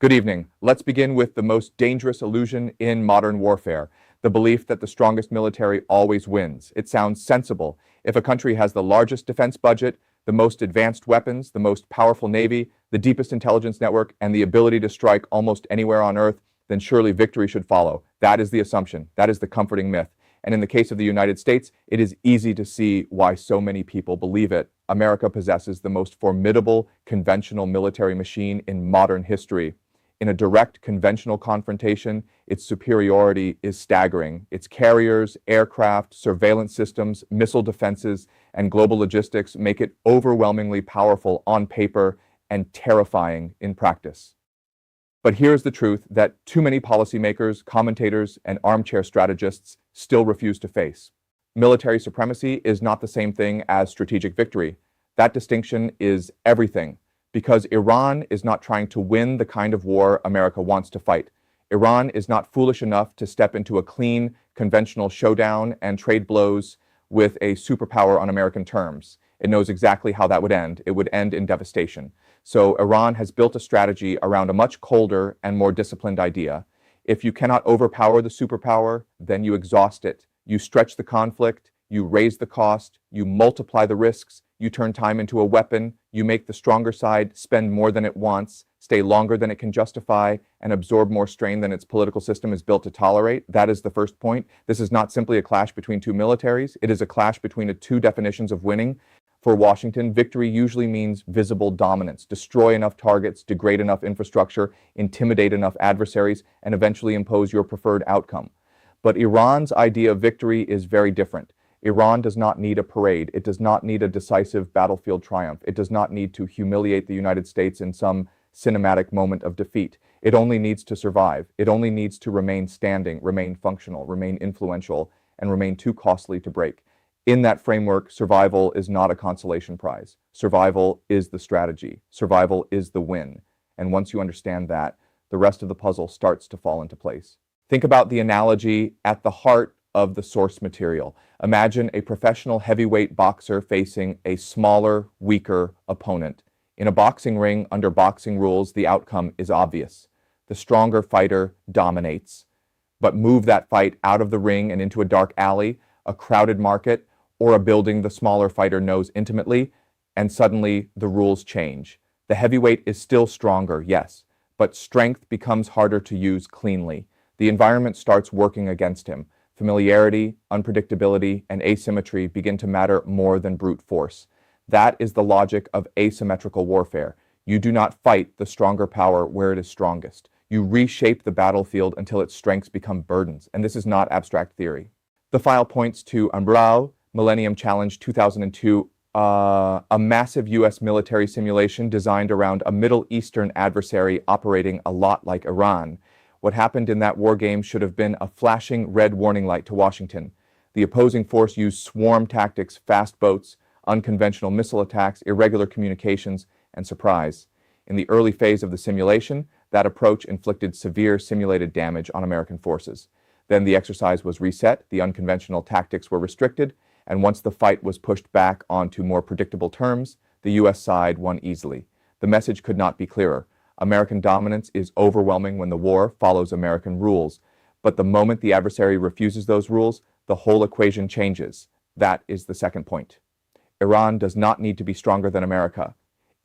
Good evening. Let's begin with the most dangerous illusion in modern warfare, the belief that the strongest military always wins. It sounds sensible. If a country has the largest defense budget, the most advanced weapons, the most powerful navy, the deepest intelligence network, and the ability to strike almost anywhere on Earth, then surely victory should follow. That is the assumption. That is the comforting myth. And in the case of the United States, it is easy to see why so many people believe it. America possesses the most formidable conventional military machine in modern history. In a direct conventional confrontation, its superiority is staggering. Its carriers, aircraft, surveillance systems, missile defenses, and global logistics make it overwhelmingly powerful on paper and terrifying in practice. But here's the truth that too many policymakers, commentators, and armchair strategists still refuse to face. Military supremacy is not the same thing as strategic victory. That distinction is everything, because Iran is not trying to win the kind of war America wants to fight. Iran is not foolish enough to step into a clean, conventional showdown and trade blows with a superpower on American terms. It knows exactly how that would end. It would end in devastation. So Iran has built a strategy around a much colder and more disciplined idea. If you cannot overpower the superpower, then you exhaust it. You stretch the conflict, you raise the cost, you multiply the risks, you turn time into a weapon, you make the stronger side spend more than it wants, stay longer than it can justify, and absorb more strain than its political system is built to tolerate. That is the first point. This is not simply a clash between two militaries. It is a clash between the two definitions of winning. For Washington, victory usually means visible dominance. Destroy enough targets, degrade enough infrastructure, intimidate enough adversaries, and eventually impose your preferred outcome. But Iran's idea of victory is very different. Iran does not need a parade. It does not need a decisive battlefield triumph. It does not need to humiliate the United States in some cinematic moment of defeat. It only needs to survive. It only needs to remain standing, remain functional, remain influential, and remain too costly to break. In that framework, survival is not a consolation prize. Survival is the strategy. Survival is the win. And once you understand that, the rest of the puzzle starts to fall into place. Think about the analogy at the heart of the source material. Imagine a professional heavyweight boxer facing a smaller, weaker opponent. In a boxing ring, under boxing rules, the outcome is obvious. The stronger fighter dominates. But move that fight out of the ring and into a dark alley, a crowded market, or a building the smaller fighter knows intimately, and suddenly the rules change. The heavyweight is still stronger, yes, but strength becomes harder to use cleanly. The environment starts working against him. Familiarity, unpredictability, and asymmetry begin to matter more than brute force. That is the logic of asymmetrical warfare. You do not fight the stronger power where it is strongest. You reshape the battlefield until its strengths become burdens, and this is not abstract theory. The file points to Umbrau, Millennium Challenge 2002, a massive U.S. military simulation designed around a Middle Eastern adversary operating a lot like Iran. What happened in that war game should have been a flashing red warning light to Washington. The opposing force used swarm tactics, fast boats, unconventional missile attacks, irregular communications, and surprise. In the early phase of the simulation, that approach inflicted severe simulated damage on American forces. Then the exercise was reset, the unconventional tactics were restricted, and once the fight was pushed back onto more predictable terms, the U.S. side won easily. The message could not be clearer. American dominance is overwhelming when the war follows American rules. But the moment the adversary refuses those rules, the whole equation changes. That is the second point. Iran does not need to be stronger than America.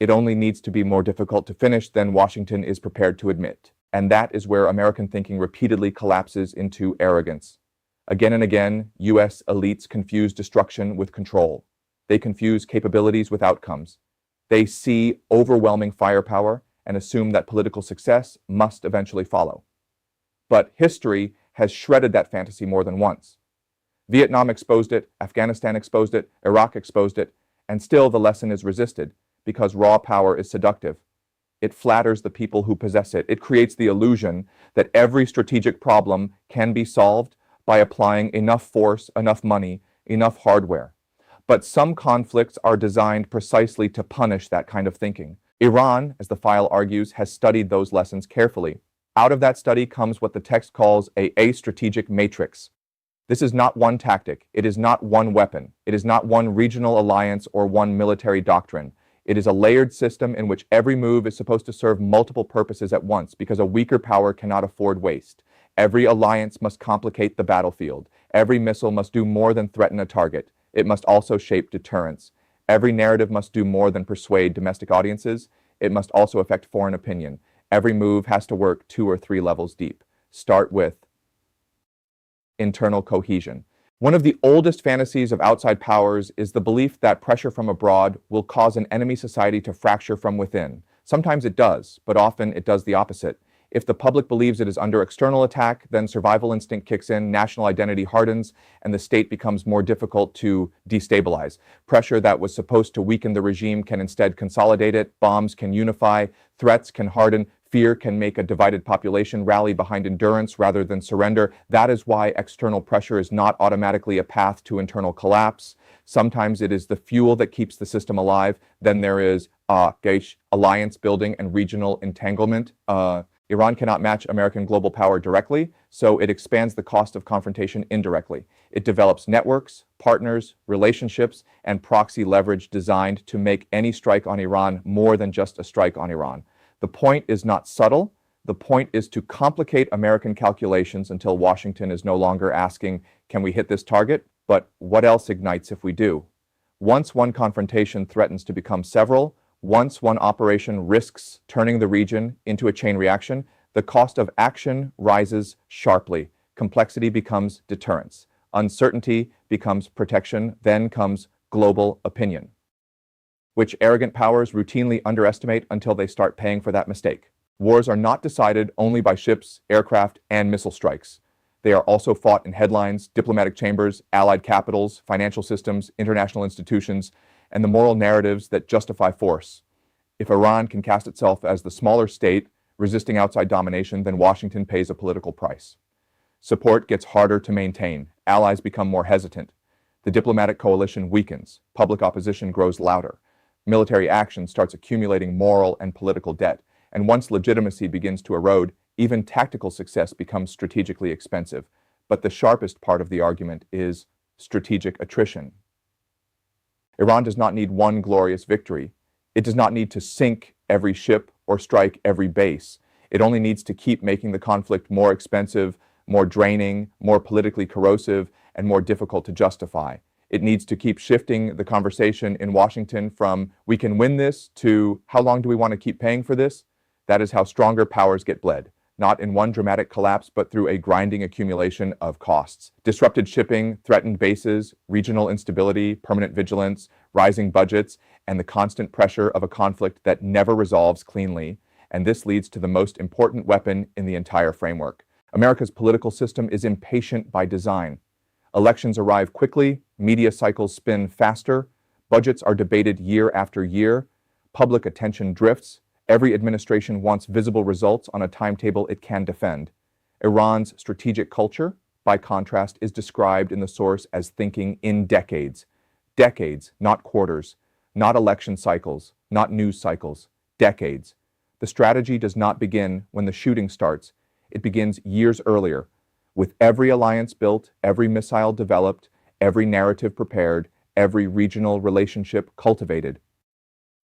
It only needs to be more difficult to finish than Washington is prepared to admit. And that is where American thinking repeatedly collapses into arrogance. Again and again, U.S. elites confuse destruction with control. They confuse capabilities with outcomes. They see overwhelming firepower and assume that political success must eventually follow. But history has shredded that fantasy more than once. Vietnam exposed it, Afghanistan exposed it, Iraq exposed it, and still the lesson is resisted because raw power is seductive. It flatters the people who possess it. It creates the illusion that every strategic problem can be solved by applying enough force, enough money, enough hardware. But some conflicts are designed precisely to punish that kind of thinking. Iran, as the file argues, has studied those lessons carefully. Out of that study comes what the text calls a strategic matrix. This is not one tactic. It is not one weapon. It is not one regional alliance or one military doctrine. It is a layered system in which every move is supposed to serve multiple purposes at once because a weaker power cannot afford waste. Every alliance must complicate the battlefield. Every missile must do more than threaten a target. It must also shape deterrence. Every narrative must do more than persuade domestic audiences. It must also affect foreign opinion. Every move has to work 2 or 3 levels deep. Start with internal cohesion. One of the oldest fantasies of outside powers is the belief that pressure from abroad will cause an enemy society to fracture from within. Sometimes it does, but often it does the opposite. If the public believes it is under external attack, then survival instinct kicks in, national identity hardens, and the state becomes more difficult to destabilize. Pressure that was supposed to weaken the regime can instead consolidate it. Bombs can unify, threats can harden, fear can make a divided population rally behind endurance rather than surrender. That is why external pressure is not automatically a path to internal collapse. Sometimes it is the fuel that keeps the system alive. Then there is alliance building and regional entanglement. Iran cannot match American global power directly, so it expands the cost of confrontation indirectly. It develops networks, partners, relationships, and proxy leverage designed to make any strike on Iran more than just a strike on Iran. The point is not subtle. The point is to complicate American calculations until Washington is no longer asking, can we hit this target? But what else ignites if we do? Once one confrontation threatens to become several, once one operation risks turning the region into a chain reaction, the cost of action rises sharply. Complexity becomes deterrence. Uncertainty becomes protection. Then comes global opinion, which arrogant powers routinely underestimate until they start paying for that mistake. Wars are not decided only by ships, aircraft, and missile strikes. They are also fought in headlines, diplomatic chambers, allied capitals, financial systems, international institutions, and the moral narratives that justify force. If Iran can cast itself as the smaller state resisting outside domination, then Washington pays a political price. Support gets harder to maintain. Allies become more hesitant. The diplomatic coalition weakens. Public opposition grows louder. Military action starts accumulating moral and political debt. And once legitimacy begins to erode, even tactical success becomes strategically expensive. But the sharpest part of the argument is strategic attrition. Iran does not need one glorious victory. It does not need to sink every ship or strike every base. It only needs to keep making the conflict more expensive, more draining, more politically corrosive, and more difficult to justify. It needs to keep shifting the conversation in Washington from we can win this to how long do we want to keep paying for this? That is how stronger powers get bled. Not in one dramatic collapse, but through a grinding accumulation of costs. Disrupted shipping, threatened bases, regional instability, permanent vigilance, rising budgets, and the constant pressure of a conflict that never resolves cleanly. And this leads to the most important weapon in the entire framework. America's political system is impatient by design. Elections arrive quickly, media cycles spin faster, budgets are debated year after year, public attention drifts. Every administration wants visible results on a timetable it can defend. Iran's strategic culture, by contrast, is described in the source as thinking in decades. Decades, not quarters, not election cycles, not news cycles, decades. The strategy does not begin when the shooting starts. It begins years earlier, with every alliance built, every missile developed, every narrative prepared, every regional relationship cultivated.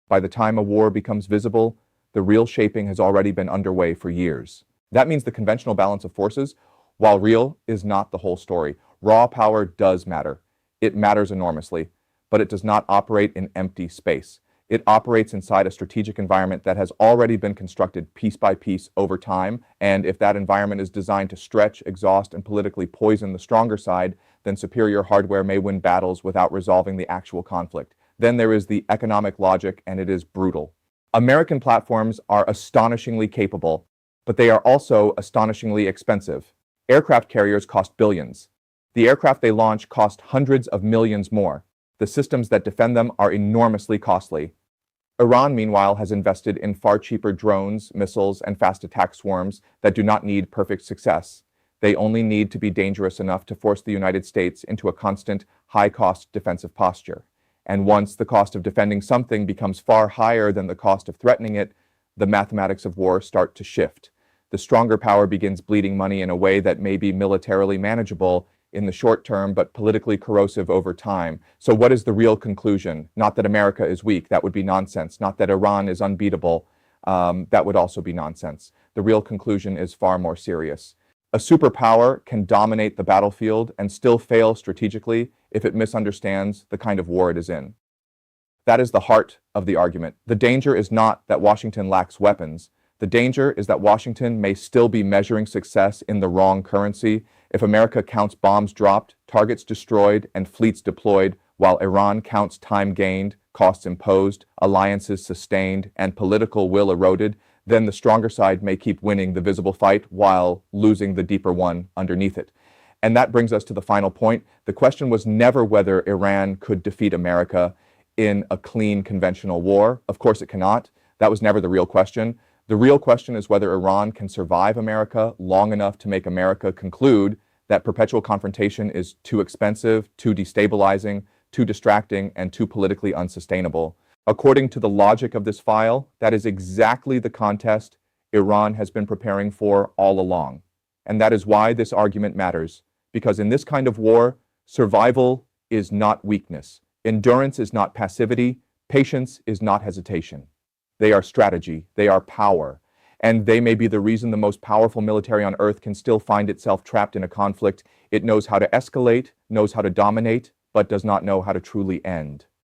By the time a war becomes visible, the real shaping has already been underway for years. That means the conventional balance of forces, while real, is not the whole story. Raw power does matter. It matters enormously, but it does not operate in empty space. It operates inside a strategic environment that has already been constructed piece by piece over time, and if that environment is designed to stretch, exhaust, and politically poison the stronger side, then superior hardware may win battles without resolving the actual conflict. Then there is the economic logic, and it is brutal. American platforms are astonishingly capable, but they are also astonishingly expensive. Aircraft carriers cost billions. The aircraft they launch cost hundreds of millions more. The systems that defend them are enormously costly. Iran, meanwhile, has invested in far cheaper drones, missiles, and fast attack swarms that do not need perfect success. They only need to be dangerous enough to force the United States into a constant, high-cost defensive posture. And once the cost of defending something becomes far higher than the cost of threatening it, the mathematics of war start to shift. The stronger power begins bleeding money in a way that may be militarily manageable. in the short term, but politically corrosive over time. So what is the real conclusion? Not that America is weak, that would be nonsense. Not that Iran is unbeatable, that would also be nonsense. The real conclusion is far more serious. A superpower can dominate the battlefield and still fail strategically if it misunderstands the kind of war it is in. That is the heart of the argument. The danger is not that Washington lacks weapons. The danger is that Washington may still be measuring success in the wrong currency if America counts bombs dropped, targets destroyed, and fleets deployed, while Iran counts time gained, costs imposed, alliances sustained, and political will eroded. Then the stronger side may keep winning the visible fight while losing the deeper one underneath it. And that brings us to the final point. The question was never whether Iran could defeat America in a clean conventional war. Of course it cannot. That was never the real question. The real question is whether Iran can survive America long enough to make America conclude that perpetual confrontation is too expensive, too destabilizing, too distracting, and too politically unsustainable. According to the logic of this file, that is exactly the contest Iran has been preparing for all along. And that is why this argument matters. Because in this kind of war, survival is not weakness. Endurance is not passivity. Patience is not hesitation. They are strategy. They are power. And they may be the reason the most powerful military on earth can still find itself trapped in a conflict. It knows how to escalate, knows how to dominate, but does not know how to truly end.